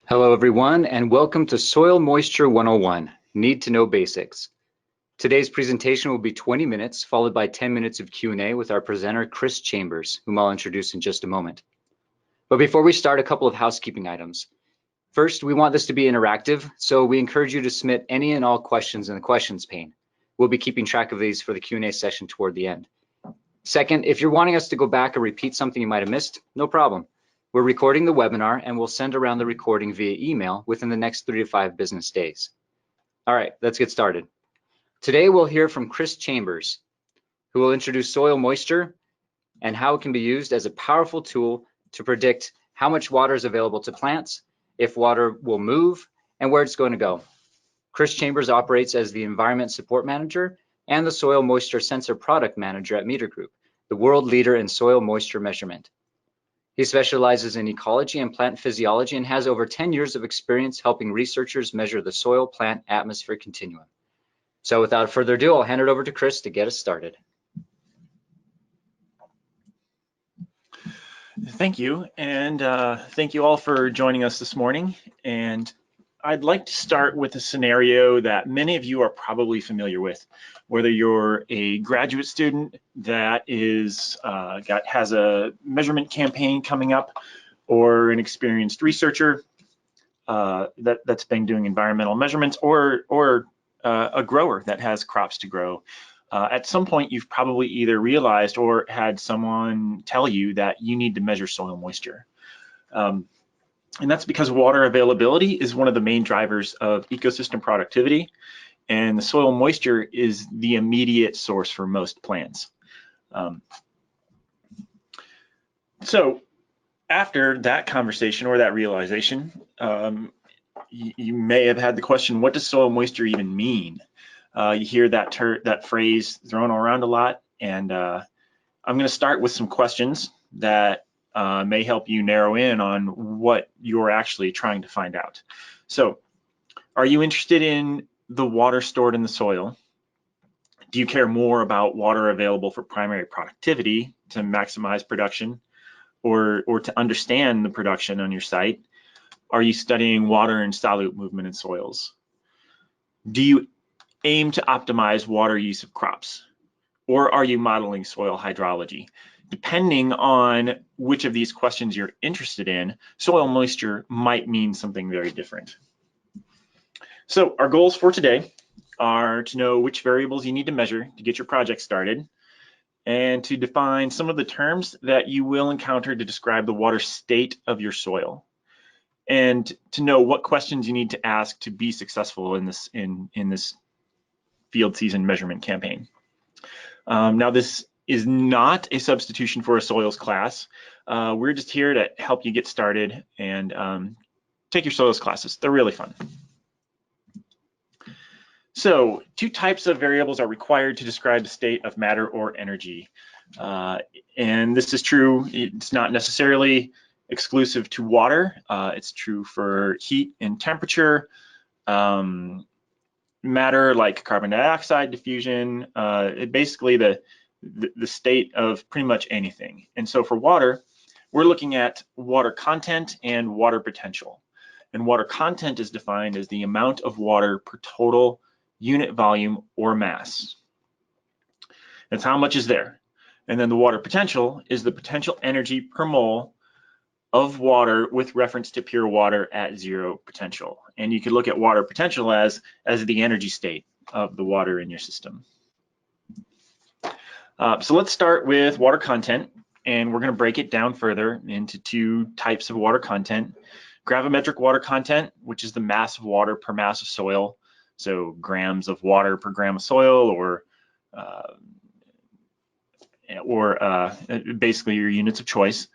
Hello everyone, and welcome to Soil Moisture 101, Need to Know Basics. Today's presentation will be 20 minutes, followed by 10 minutes of Q&A with our presenter, Chris Chambers, whom I'll introduce in just a moment. But before we start, a couple of housekeeping items. First, we want this to be interactive, so we encourage you to submit any and all questions in the questions pane. We'll be keeping track of these for the Q&A session toward the end. Second, if you're wanting us to go back or repeat something you might have missed, no problem. We're recording the webinar and we'll send around the recording via email within the next 3 to 5 business days. All right, let's get started. Today we'll hear from Chris Chambers, who will introduce soil moisture and how it can be used as a powerful tool to predict how much water is available to plants, if water will move, and where it's going to go. Chris Chambers operates as the Environment Support Manager and the Soil Moisture Sensor Product Manager at Meter Group, the world leader in soil moisture measurement. He specializes in ecology and plant physiology and has over 10 years of experience helping researchers measure the soil-plant atmosphere continuum. So without further ado, I'll hand it over to Chris to get us started. Thank you, and thank you all for joining us this morning. And I'd like to start with a scenario that many of you are probably familiar with, whether you're a graduate student that has a measurement campaign coming up, or an experienced researcher that's been doing environmental measurements, or a grower that has crops to grow. At some point, you've probably either realized or had someone tell you that you need to measure soil moisture. And that's because water availability is one of the main drivers of ecosystem productivity, and the soil moisture is the immediate source for most plants. So after that conversation or that realization, you may have had the question, what does soil moisture even mean? You hear that phrase thrown around a lot, and I'm going to start with some questions that may help you narrow in on what you're actually trying to find out. So, are you interested in the water stored in the soil? Do you care more about water available for primary productivity to maximize production, or to understand the production on your site? Are you studying water and solute movement in soils? Do you aim to optimize water use of crops? Or are you modeling soil hydrology? Depending on which of these questions you're interested in, soil moisture might mean something very different. So our goals for today are to know which variables you need to measure to get your project started, and to define some of the terms that you will encounter to describe the water state of your soil, and to know what questions you need to ask to be successful in this field season measurement campaign. Now, this is not a substitution for a soils class. We're just here to help you get started and take your soils classes. They're really fun. So, two types of variables are required to describe the state of matter or energy. And this is true, it's not necessarily exclusive to water. It's true for heat and temperature, matter like carbon dioxide diffusion, basically the state of pretty much anything. And so for water, we're looking at water content and water potential. And water content is defined as the amount of water per total unit volume or mass. That's how much is there. And then the water potential is the potential energy per mole of water with reference to pure water at zero potential. And you could look at water potential as the energy state of the water in your system. So let's start with water content, and we're going to break it down further into two types of water content. Gravimetric water content, which is the mass of water per mass of soil, so grams of water per gram of soil, or basically your units of choice.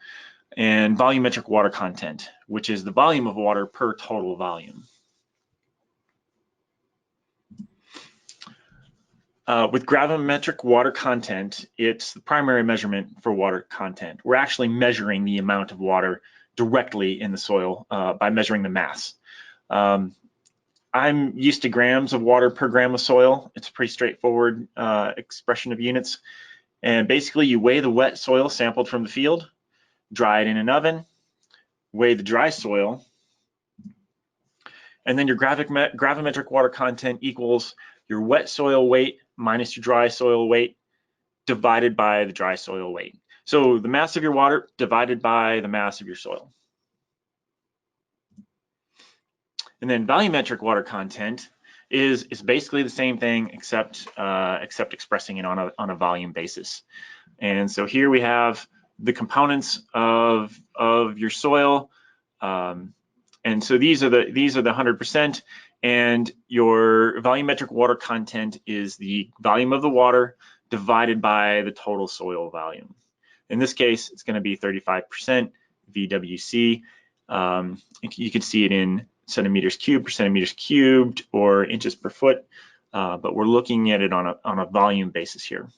And volumetric water content, which is the volume of water per total volume. With gravimetric water content, it's the primary measurement for water content. We're actually measuring the amount of water directly in the soil by measuring the mass. I'm used to grams of water per gram of soil. It's a pretty straightforward expression of units. And basically you weigh the wet soil sampled from the field, dry it in an oven, weigh the dry soil, And then your gravimetric water content equals your wet soil weight minus your dry soil weight divided by the dry soil weight. So the mass of your water divided by the mass of your soil. And then volumetric water content is basically the same thing except expressing it on a volume basis. And so here we have the components of your soil. And so these are the 100%, and your volumetric water content is the volume of the water divided by the total soil volume. In this case, it's going to be 35% VWC. You can see it in centimeters cubed per centimeters cubed or inches per foot, but we're looking at it on a volume basis here.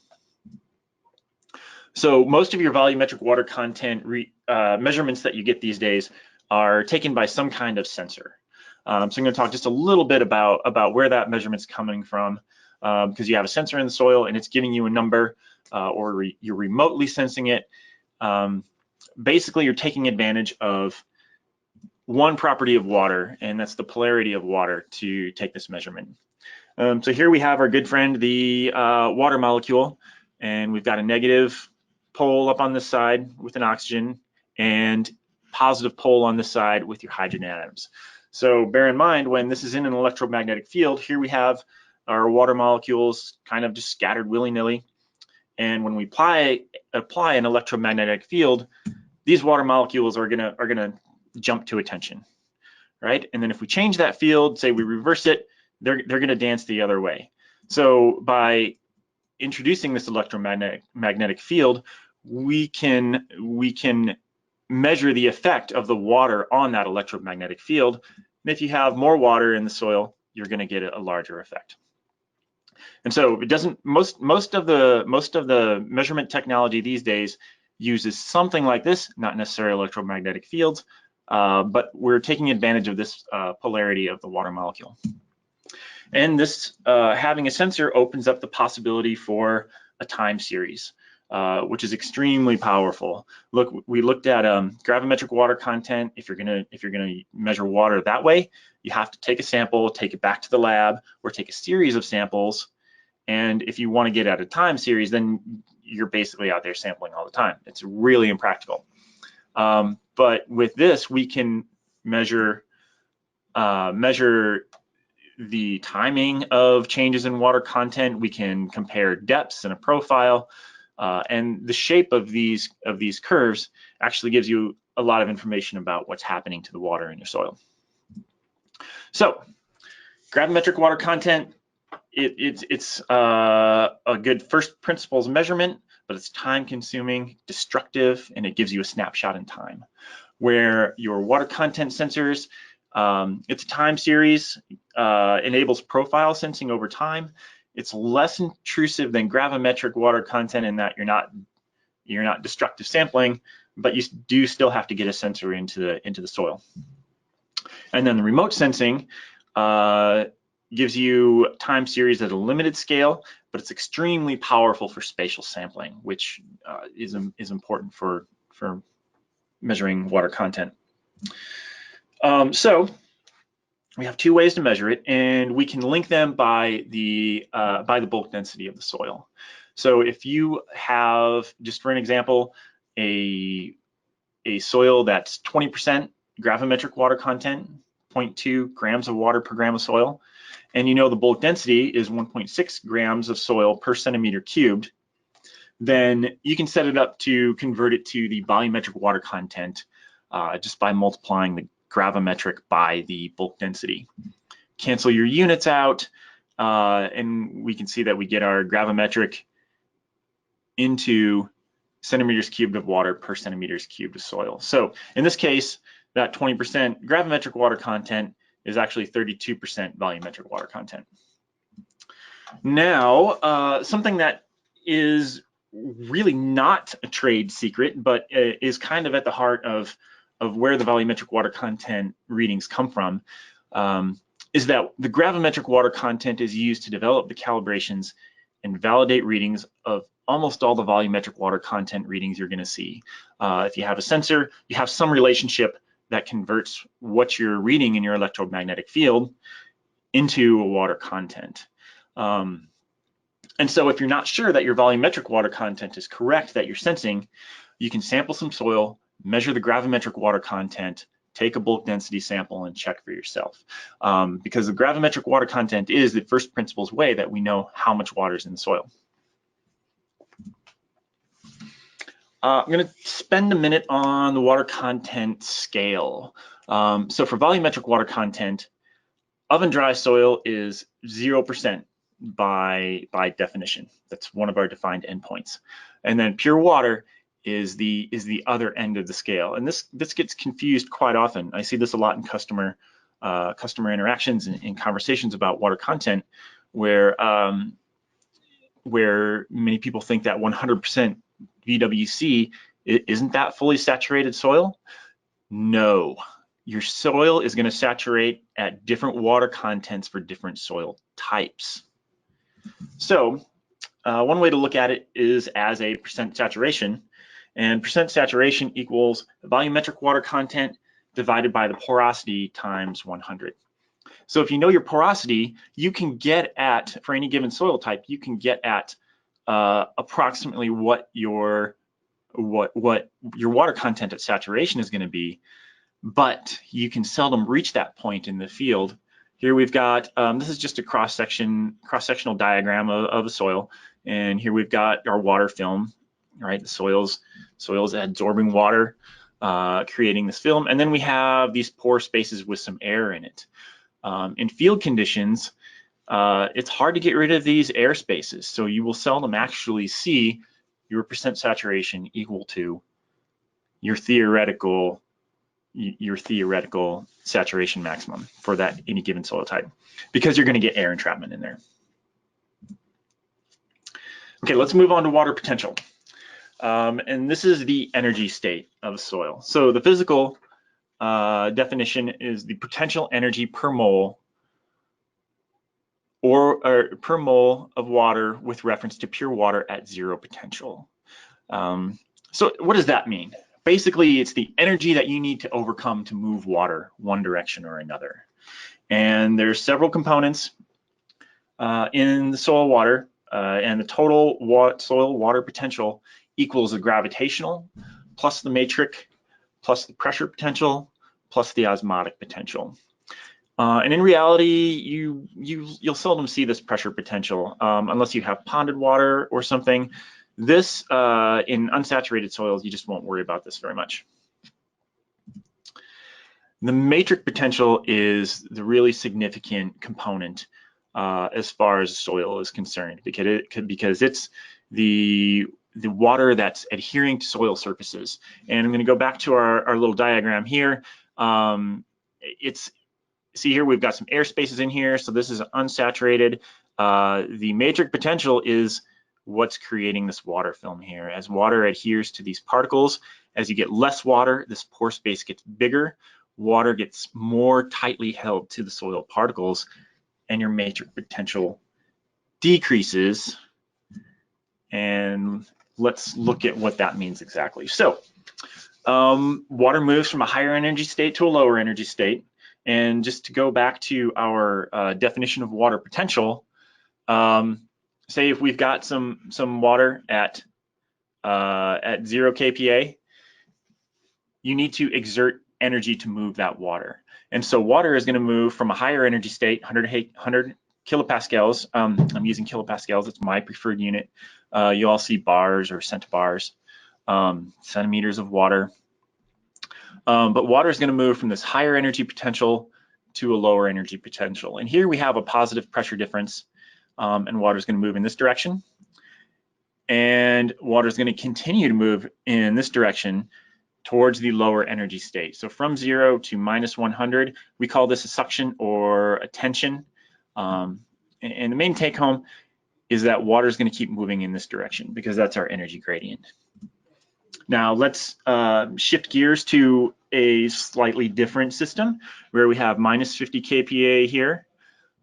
So most of your volumetric water content measurements that you get these days are taken by some kind of sensor. So I'm going to talk just a little bit about where that measurement's coming from, because you have a sensor in the soil and it's giving you a number, or you're remotely sensing it. Basically, you're taking advantage of one property of water, and that's the polarity of water, to take this measurement. So here we have our good friend, the water molecule, and we've got a negative pole up on this side with an oxygen and positive pole on this side with your hydrogen atoms. So bear in mind, when this is in an electromagnetic field, here we have our water molecules kind of just scattered willy-nilly. And when we apply an electromagnetic field, these water molecules are gonna jump to attention, right? And then if we change that field, say we reverse it, they're gonna dance the other way. So by introducing this electromagnetic field, we can measure the effect of the water on that electromagnetic field. And if you have more water in the soil, you're going to get a larger effect. And so it doesn't, most of the measurement technology these days uses something like this, not necessarily electromagnetic fields, but we're taking advantage of this polarity of the water molecule. And this having a sensor opens up the possibility for a time series, which is extremely powerful. Look, we looked at gravimetric water content. If you're gonna measure water that way, you have to take a sample, take it back to the lab, or take a series of samples. And if you want to get at a time series, then you're basically out there sampling all the time. It's really impractical. But with this, we can measure the timing of changes in water content. We can compare depths in a profile, and the shape of these curves actually gives you a lot of information about what's happening to the water in your soil. So gravimetric water content, it's a good first principles measurement, but it's time consuming, destructive, and it gives you a snapshot in time. Where your water content sensors, it's a time series, enables profile sensing over time. It's less intrusive than gravimetric water content in that you're not destructive sampling, but you do still have to get a sensor into the soil. And then the remote sensing gives you time series at a limited scale, but it's extremely powerful for spatial sampling, which is important for measuring water content. So we have two ways to measure it, and we can link them by the bulk density of the soil. So if you have, just for an example, a soil that's 20% gravimetric water content, 0.2 grams of water per gram of soil, and you know the bulk density is 1.6 grams of soil per centimeter cubed, then you can set it up to convert it to the volumetric water content just by multiplying the gravimetric by the bulk density. Cancel your units out, and we can see that we get our gravimetric into centimeters cubed of water per centimeters cubed of soil. So in this case, that 20% gravimetric water content is actually 32% volumetric water content. Now, something that is really not a trade secret, but is kind of at the heart of where the volumetric water content readings come from, is that the gravimetric water content is used to develop the calibrations and validate readings of almost all the volumetric water content readings you're going to see. If you have a sensor, you have some relationship that converts what you're reading in your electromagnetic field into a water content. And so if you're not sure that your volumetric water content is correct, that you're sensing, you can sample some soil, measure the gravimetric water content, take a bulk density sample and check for yourself. Because the gravimetric water content is the first principles way that we know how much water is in the soil. I'm going to spend a minute on the water content scale. So for volumetric water content, oven dry soil is 0% by definition. That's one of our defined endpoints. And then pure water is the other end of the scale. And this gets confused quite often. I see this a lot in customer interactions and in conversations about water content, where many people think that 100% VWC isn't that fully saturated soil. No. Your soil is going to saturate at different water contents for different soil types. So one way to look at it is as a percent saturation, and percent saturation equals the volumetric water content divided by the porosity times 100. So if you know your porosity, you can get at, for any given soil type, you can get at approximately what your water content at saturation is going to be, but you can seldom reach that point in the field. Here we've got, this is just a cross-sectional diagram of a soil, and here we've got our water film, right? The soil's absorbing water, creating this film, and then we have these pore spaces with some air in it. In field conditions, it's hard to get rid of these air spaces, so you will seldom actually see your percent saturation equal to your theoretical saturation maximum for that any given soil type, because you're going to get air entrapment in there. Okay, let's move on to water potential. And this is the energy state of a soil. So the physical definition is the potential energy per mole or per mole of water with reference to pure water at zero potential. So what does that mean? Basically, it's the energy that you need to overcome to move water one direction or another. And there's several components in the soil water, and the total soil water potential equals the gravitational plus the matrix plus the pressure potential plus the osmotic potential. And in reality, you'll seldom see this pressure potential unless you have ponded water or something. This, in unsaturated soils, you just won't worry about this very much. The matrix potential is the really significant component as far as soil is concerned, because it's the water that's adhering to soil surfaces. And I'm going to go back to our little diagram here. See here, we've got some air spaces in here, so this is unsaturated. The matrix potential is what's creating this water film here. As water adheres to these particles, as you get less water, this pore space gets bigger, water gets more tightly held to the soil particles, and your matrix potential decreases. And let's look at what that means exactly. So water moves from a higher energy state to a lower energy state. And just to go back to our definition of water potential, say if we've got some water at 0 kPa, you need to exert energy to move that water. And so water is going to move from a higher energy state, 100 kilopascals. I'm using kilopascals, it's my preferred unit. You all see bars or centibars, centimeters of water. But water is going to move from this higher energy potential to a lower energy potential. And here we have a positive pressure difference, and water is going to move in this direction. And water is going to continue to move in this direction towards the lower energy state. So from 0 to minus 100, we call this a suction or a tension. And the main take home is that water is going to keep moving in this direction because that's our energy gradient. Now let's shift gears to a slightly different system where we have minus 50 kPa here,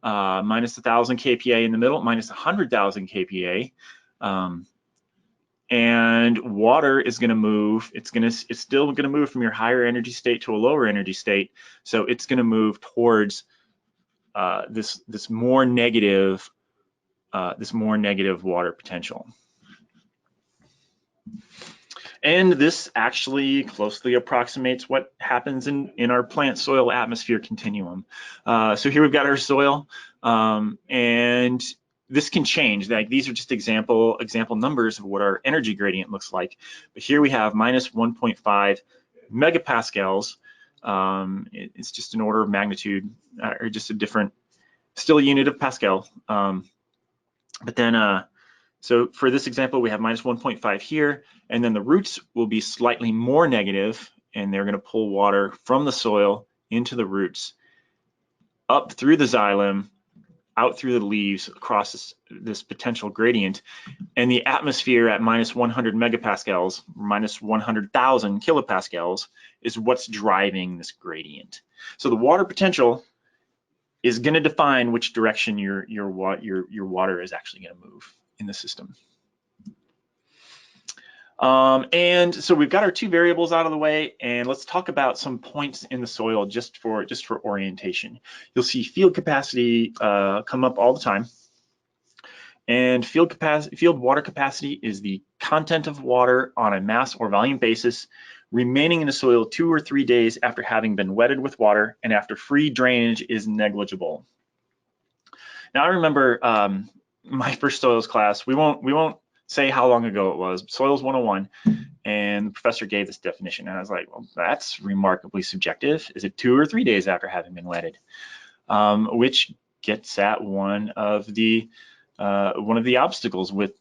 minus 1,000 kPa in the middle, minus 100,000 kPa. and water is going to move. It's still going to move from your higher energy state to a lower energy state. So it's going to move towards this more negative water potential. And this actually closely approximates what happens in our plant soil atmosphere continuum. So here we've got our soil, and this can change. Like, these are just example numbers of what our energy gradient looks like. But here we have minus 1.5 megapascals. It's just an order of magnitude, or just a different, still a unit of Pascal. But then, so for this example, we have minus 1.5 here, and then the roots will be slightly more negative, and they're going to pull water from the soil into the roots, up through the xylem, out through the leaves, across this potential gradient. And the atmosphere at minus 100 megapascals, minus 100,000 kilopascals, is what's driving this gradient. So the water potential is going to define which direction your water is actually going to move in the system. And so we've got our two variables out of the way, and let's talk about some points in the soil just for orientation. You'll see field capacity come up all the time. And field water capacity is the content of water on a mass or volume basis remaining in the soil 2 or 3 days after having been wetted with water and after free drainage is negligible. Now, I remember my first soils class. We won't say how long ago it was. Soils 101, and the professor gave this definition, and I was like, well, that's remarkably subjective. Is it 2 or 3 days after having been wetted? Which gets at one of the obstacles with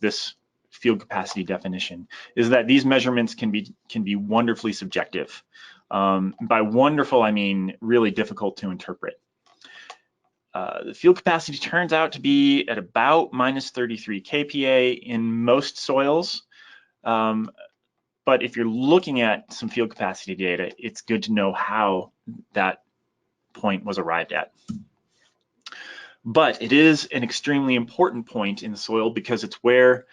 this field capacity definition, is that these measurements can be wonderfully subjective. By wonderful, I mean really difficult to interpret. The field capacity turns out to be at about minus 33 kPa in most soils. But if you're looking at some field capacity data, it's good to know how that point was arrived at. But it is an extremely important point in the soil because it's where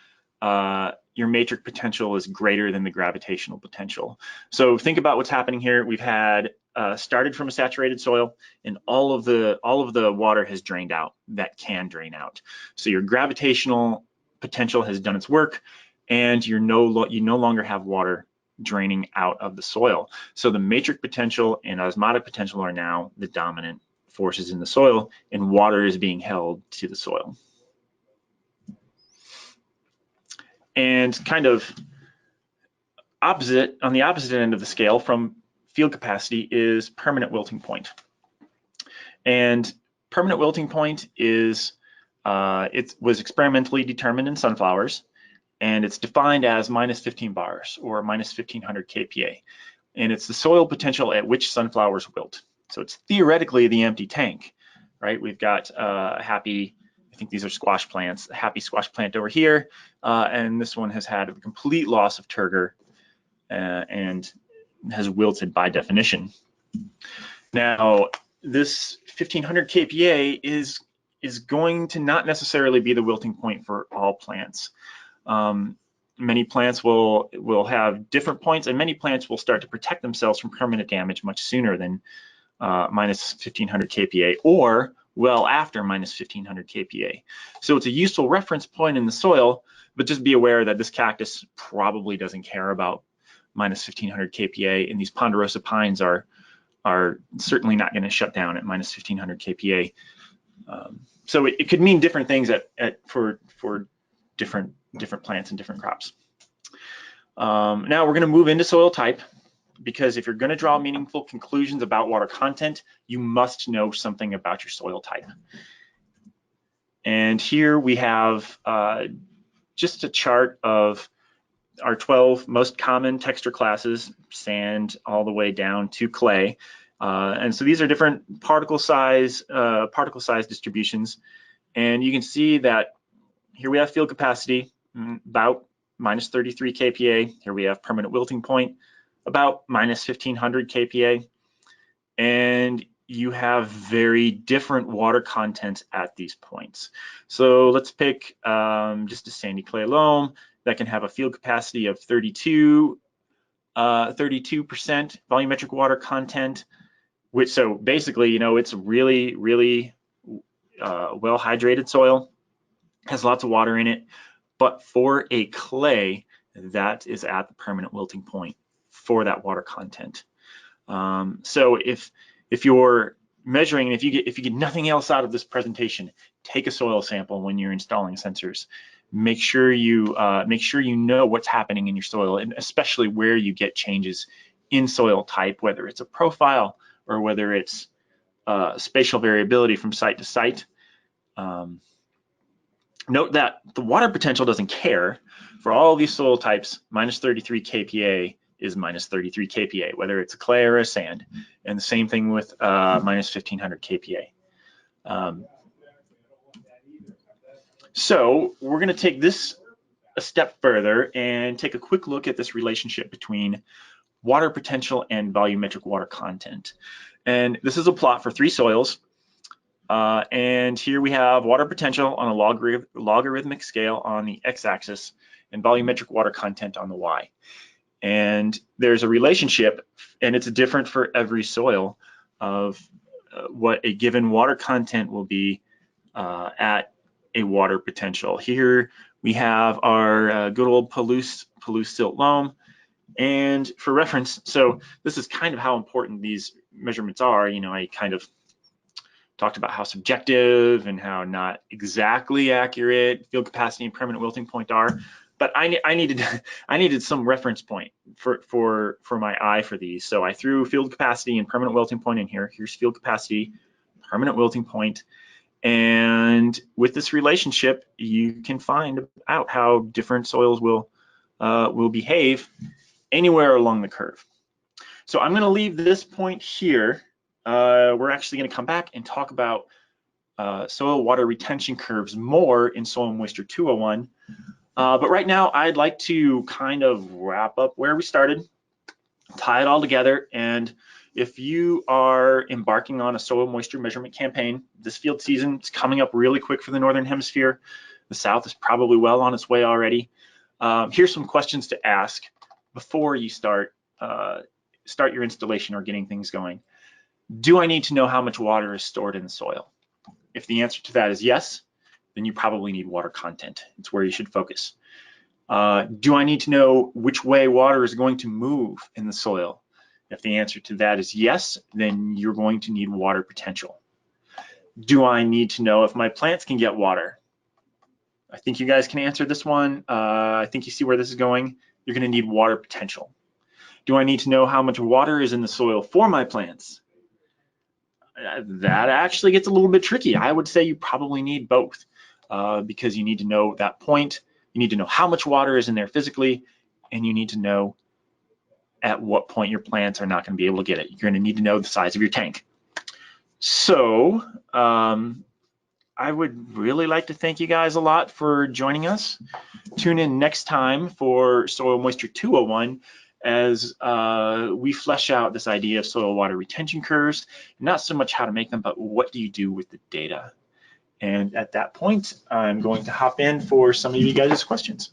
your matrix potential is greater than the gravitational potential. So think about what's happening here. We've had started from a saturated soil, and all of the water has drained out that can drain out. So your gravitational potential has done its work, and you no longer have water draining out of the soil. So the matrix potential and osmotic potential are now the dominant forces in the soil, and water is being held to the soil. And kind of opposite, on the opposite end of the scale from field capacity, is permanent wilting point. And permanent wilting point is, it was experimentally determined in sunflowers, and it's defined as minus 15 bars, or minus 1500 kPa. And it's the soil potential at which sunflowers wilt. So it's theoretically the empty tank, right? We've got happy, I think these are squash plants, a happy squash plant over here, and this one has had a complete loss of turgor and has wilted by definition. Now, this 1500 kPa is going to not necessarily be the wilting point for all plants. Many plants will have different points, and many plants will start to protect themselves from permanent damage much sooner than minus 1500 kPa, or well after minus 1500 kPa. So it's a useful reference point in the soil, but just be aware that this cactus probably doesn't care about minus 1500 kPa, and these ponderosa pines are certainly not going to shut down at minus 1500 kPa. So it could mean different things for different plants and different crops. Now we're going to move into soil type, because if you're going to draw meaningful conclusions about water content, you must know something about your soil type. And here we have just a chart of our 12 most common texture classes, sand all the way down to clay. And so these are different particle size distributions. And you can see that here we have field capacity, about minus 33 kPa. Here we have permanent wilting point, about minus 1500 kPa. And you have very different water content at these points. So let's pick just a sandy clay loam. that can have a field capacity of 32% volumetric water content, which, so basically, it's really, really well hydrated soil, has lots of water in it. But for a clay, that is at the permanent wilting point for that water content. So if you're measuring, and if you get nothing else out of this presentation, take a soil sample when you're installing sensors. Make sure you know what's happening in your soil, and especially where you get changes in soil type, whether it's a profile or whether it's spatial variability from site to site. Note that the water potential doesn't care. For all these soil types, minus 33 kPa is minus 33 kPa, whether it's a clay or a sand. And the same thing with minus 1500 kPa. So we're going to take this a step further and take a quick look at this relationship between water potential and volumetric water content. And this is a plot for 3 soils. And here we have water potential on a logarithmic scale on the x-axis and volumetric water content on the y. And there's a relationship, and it's different for every soil, of what a given water content will be at a water potential. Here we have our good old Palouse silt loam. And for reference, so this is kind of how important these measurements are. I kind of talked about how subjective and how not exactly accurate field capacity and permanent wilting point are, but I needed some reference point for my eye for these. So I threw field capacity and permanent wilting point in here. Here's field capacity, permanent wilting point, and with this relationship, you can find out how different soils will behave anywhere along the curve. So I'm going to leave this point here. We're actually going to come back and talk about soil water retention curves more in Soil Moisture 201. But right now, I'd like to kind of wrap up where we started, tie it all together. And if you are embarking on a soil moisture measurement campaign, this field season is coming up really quick for the Northern Hemisphere. The South is probably well on its way already. Here's some questions to ask before you start your installation or getting things going. Do I need to know how much water is stored in the soil? If the answer to that is yes, then you probably need water content. It's where you should focus. Do I need to know which way water is going to move in the soil? If the answer to that is yes, then you're going to need water potential. Do I need to know if my plants can get water? I think you guys can answer this one. I think you see where this is going. You're going to need water potential. Do I need to know how much water is in the soil for my plants? That actually gets a little bit tricky. I would say you probably need both because you need to know that point. You need to know how much water is in there physically, and you need to know at what point your plants are not going to be able to get it. You're going to need to know the size of your tank. So I would really like to thank you guys a lot for joining us. Tune in next time for Soil Moisture 201 as we flesh out this idea of soil water retention curves, not so much how to make them, but what do you do with the data? And at that point, I'm going to hop in for some of you guys' questions.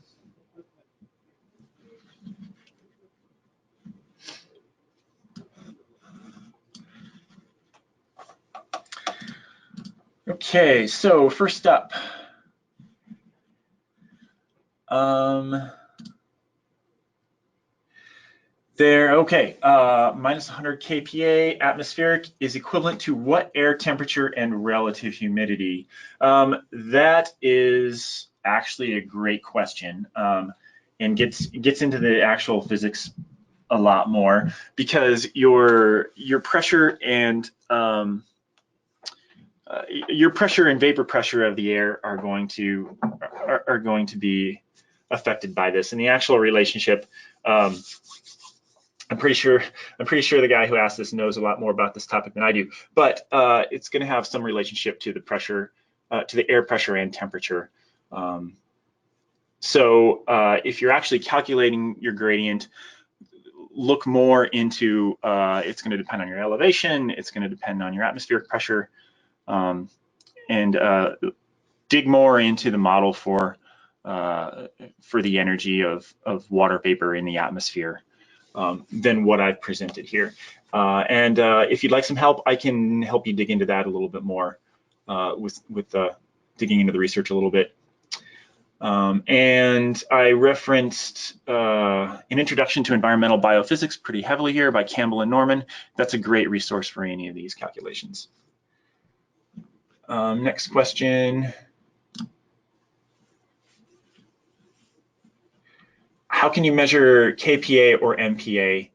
Okay, so first up, minus 100 kPa atmospheric is equivalent to what air temperature and relative humidity? That is actually a great question and gets into the actual physics a lot more, because your pressure and vapor pressure of the air are going to be affected by this. And the actual relationship, I'm pretty sure the guy who asked this knows a lot more about this topic than I do, but it's going to have some relationship to the pressure, to the air pressure and temperature. So if you're actually calculating your gradient, look more into, it's going to depend on your elevation, it's going to depend on your atmospheric pressure, and dig more into the model for for the energy of water vapor in the atmosphere than what I've presented here. And if you'd like some help, I can help you dig into that a little bit more with digging into the research a little bit. And I referenced an introduction to environmental biophysics pretty heavily here by Campbell and Norman. That's a great resource for any of these calculations. Next question. How can you measure KPA or MPA?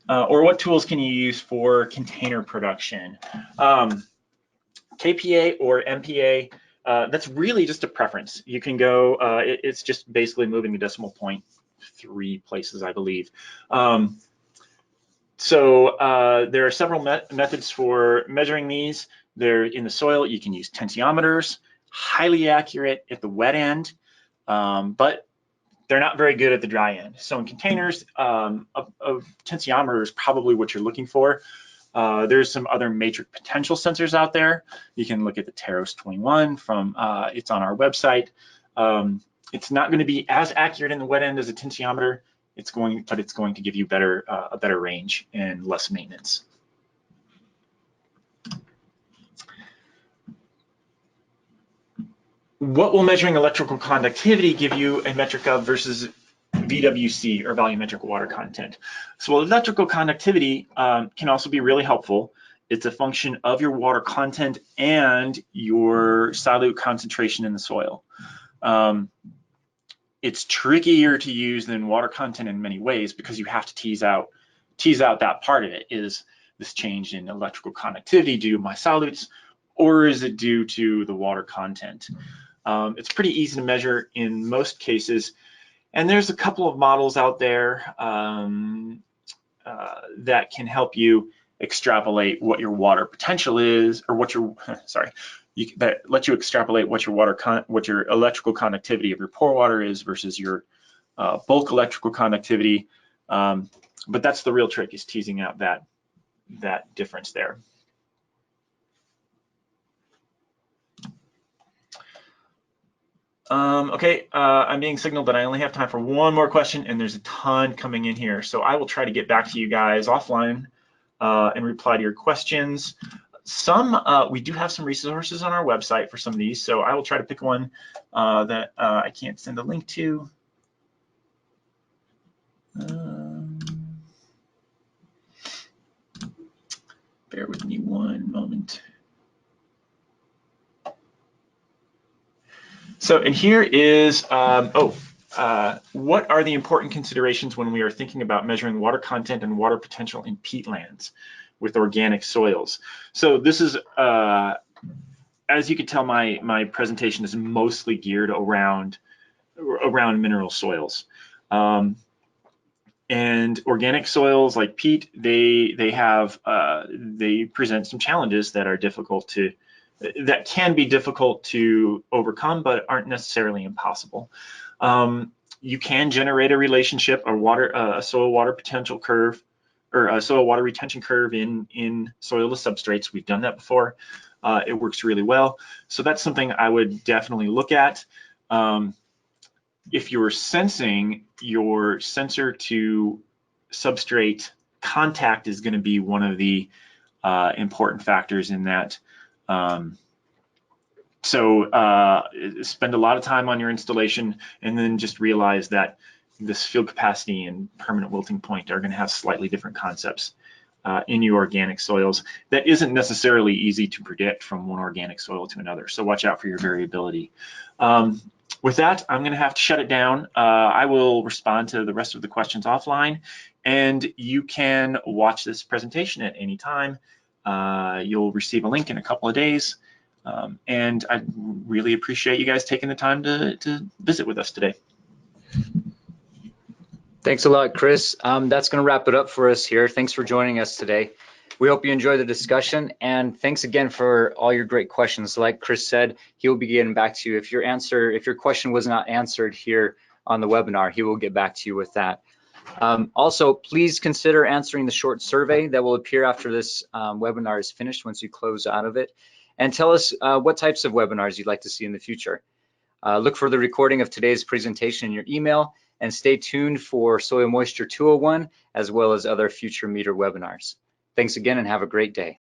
Or what tools can you use for container production? KPA or MPA, that's really just a preference. You can go, it's just basically moving the decimal point 3 places, I believe. So there are several methods for measuring these. They're in the soil. You can use tensiometers, highly accurate at the wet end, but they're not very good at the dry end. So in containers, a tensiometer is probably what you're looking for. There's some other matrix potential sensors out there. You can look at the Teros 21 from, it's on our website. It's not going to be as accurate in the wet end as a tensiometer. But it's going to give you a better range and less maintenance. What will measuring electrical conductivity give you a metric of versus VWC, or volumetric water content? So electrical conductivity can also be really helpful. It's a function of your water content and your solute concentration in the soil. It's trickier to use than water content in many ways because you have to tease out that part of it. Is this change in electrical conductivity due to my solutes, or is it due to the water content? It's pretty easy to measure in most cases, and there's a couple of models out there that can help you extrapolate what your water potential is, or what your that let you extrapolate what your electrical conductivity of your pore water is versus your bulk electrical conductivity. But that's the real trick, is teasing out that difference there. Okay, I'm being signaled that I only have time for one more question, and there's a ton coming in here. So I will try to get back to you guys offline and reply to your questions. We do have some resources on our website for some of these, so I will try to pick one that I can't send a link to. Bear with me one moment. So, and here is, what are the important considerations when we are thinking about measuring water content and water potential in peatlands with organic soils? So this is, as you can tell, my presentation is mostly geared around mineral soils. And organic soils like peat, they present some challenges that are that can be difficult to overcome, but aren't necessarily impossible. You can generate a relationship, a soil water potential curve, or a soil water retention curve in soil to substrates. We've done that before. It works really well. So that's something I would definitely look at. If you're sensing, your sensor to substrate contact is going to be one of the important factors in that. So spend a lot of time on your installation, and then just realize that this field capacity and permanent wilting point are going to have slightly different concepts in your organic soils. That isn't necessarily easy to predict from one organic soil to another, so watch out for your variability. With that, I'm going to have to shut it down. I will respond to the rest of the questions offline, and you can watch this presentation at any time. You'll receive a link in a couple of days, and I really appreciate you guys taking the time to visit with us today. Thanks a lot, Chris. That's going to wrap it up for us here. Thanks for joining us today. We hope you enjoy the discussion, and thanks again for all your great questions. Like Chris said, he will be getting back to you. If your question was not answered here on the webinar, he will get back to you with that. Also, please consider answering the short survey that will appear after this webinar is finished once you close out of it. And tell us what types of webinars you'd like to see in the future. Look for the recording of today's presentation in your email and stay tuned for Soil Moisture 201 as well as other future meter webinars. Thanks again and have a great day.